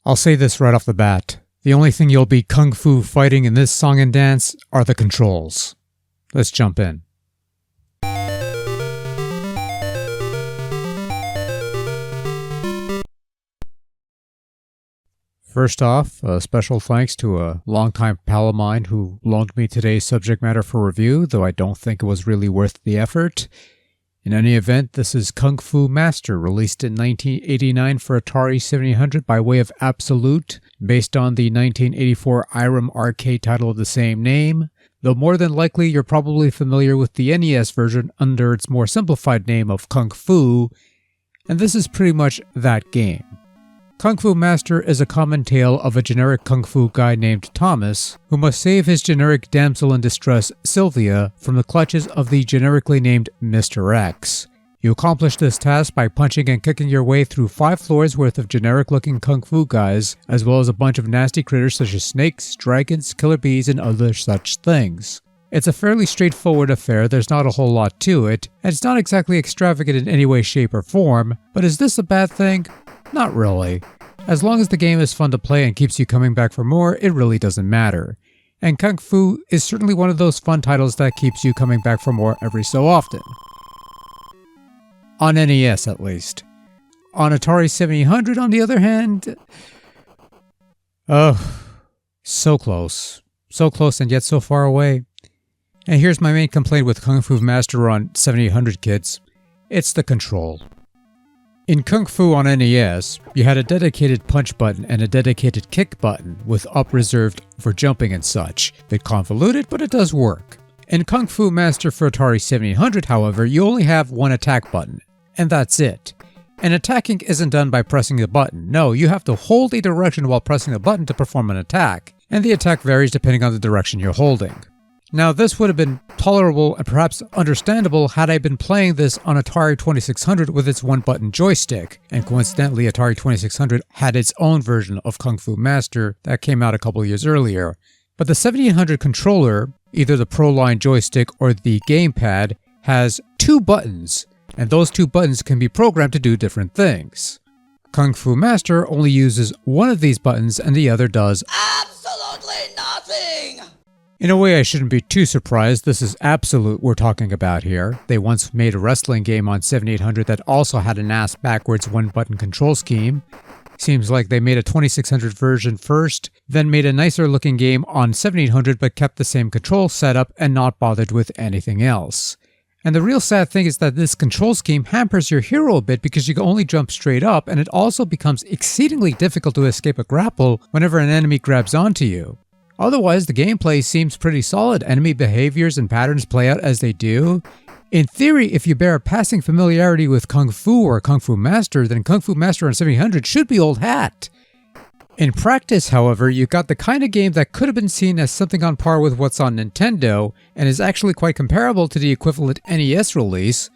I'll say this right off the bat. The only thing you'll be kung fu fighting in this song and dance are the controls. Let's jump in. First off, a special thanks to a longtime pal of mine who loaned me today's subject matter for review, though I don't think it was really worth the effort. In any event, this is Kung Fu Master, released in 1989 for Atari 7800 by way of Absolute, based on the 1984 Irem arcade title of the same name, though more than likely you're probably familiar with the NES version under its more simplified name of Kung Fu, and this is pretty much that game. Kung Fu Master is a common tale of a generic kung fu guy named Thomas, who must save his generic damsel in distress, Sylvia, from the clutches of the generically named Mr. X. You accomplish this task by punching and kicking your way through 5 floors worth of generic-looking kung fu guys, as well as a bunch of nasty critters such as snakes, dragons, killer bees, and other such things. It's a fairly straightforward affair, there's not a whole lot to it, and it's not exactly extravagant in any way, shape, or form, but is this a bad thing? Not really. As long as the game is fun to play and keeps you coming back for more, it really doesn't matter. And Kung Fu is certainly one of those fun titles that keeps you coming back for more every so often. On NES, at least. On Atari 7800, on the other hand... oh, so close. So close and yet so far away. And here's my main complaint with Kung Fu Master on 7800, kids. It's the control. In Kung Fu on NES, you had a dedicated punch button and a dedicated kick button, with up reserved for jumping and such. Bit convoluted, but it does work. In Kung Fu Master for Atari 7800, however, you only have one attack button, and that's it. And attacking isn't done by pressing the button. No, you have to hold a direction while pressing the button to perform an attack, and the attack varies depending on the direction you're holding. Now, this would have been tolerable and perhaps understandable had I been playing this on Atari 2600 with its one-button joystick, and coincidentally Atari 2600 had its own version of Kung Fu Master that came out a couple years earlier. But the 7800 controller, either the Pro Line joystick or the gamepad, has 2 buttons, and those 2 buttons can be programmed to do different things. Kung Fu Master only uses one of these buttons and the other does absolutely nothing! In a way, I shouldn't be too surprised. This is Absolute we're talking about here. They once made a wrestling game on 7800 that also had an ass-backwards one-button control scheme. Seems like they made a 2600 version first, then made a nicer-looking game on 7800 but kept the same control setup and not bothered with anything else. And the real sad thing is that this control scheme hampers your hero a bit because you can only jump straight up, and it also becomes exceedingly difficult to escape a grapple whenever an enemy grabs onto you. Otherwise, the gameplay seems pretty solid. Enemy behaviors and patterns play out as they do. In theory, if you bear a passing familiarity with Kung Fu or Kung Fu Master, then Kung Fu Master on 700 should be old hat. In practice, however, you got the kind of game that could have been seen as something on par with what's on Nintendo, and is actually quite comparable to the equivalent NES release.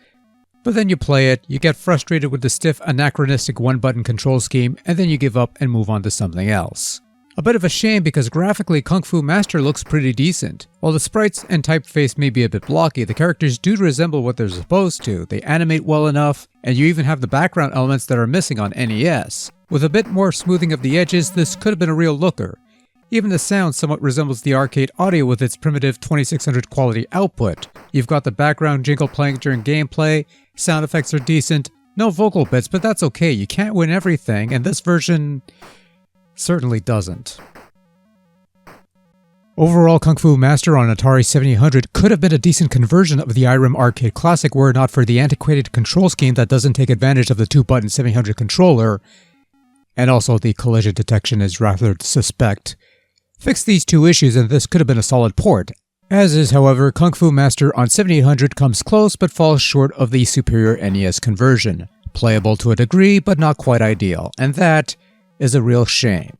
But then you play it, you get frustrated with the stiff, anachronistic one-button control scheme, and then you give up and move on to something else. A bit of a shame because graphically Kung Fu Master looks pretty decent. While the sprites and typeface may be a bit blocky, the characters do resemble what they're supposed to. They animate well enough, and you even have the background elements that are missing on NES. With a bit more smoothing of the edges, this could have been a real looker. Even the sound somewhat resembles the arcade audio with its primitive 2600 quality output. You've got the background jingle playing during gameplay, sound effects are decent, no vocal bits, but that's okay, you can't win everything, and this version certainly doesn't. Overall, Kung Fu Master on Atari 7800 could have been a decent conversion of the Irem arcade classic were it not for the antiquated control scheme that doesn't take advantage of the 2-button 700 controller, and also the collision detection is rather suspect. Fix these 2 issues and this could have been a solid port. As is, however, Kung Fu Master on 7800 comes close but falls short of the superior NES conversion. Playable to a degree, but not quite ideal, and that is a real shame.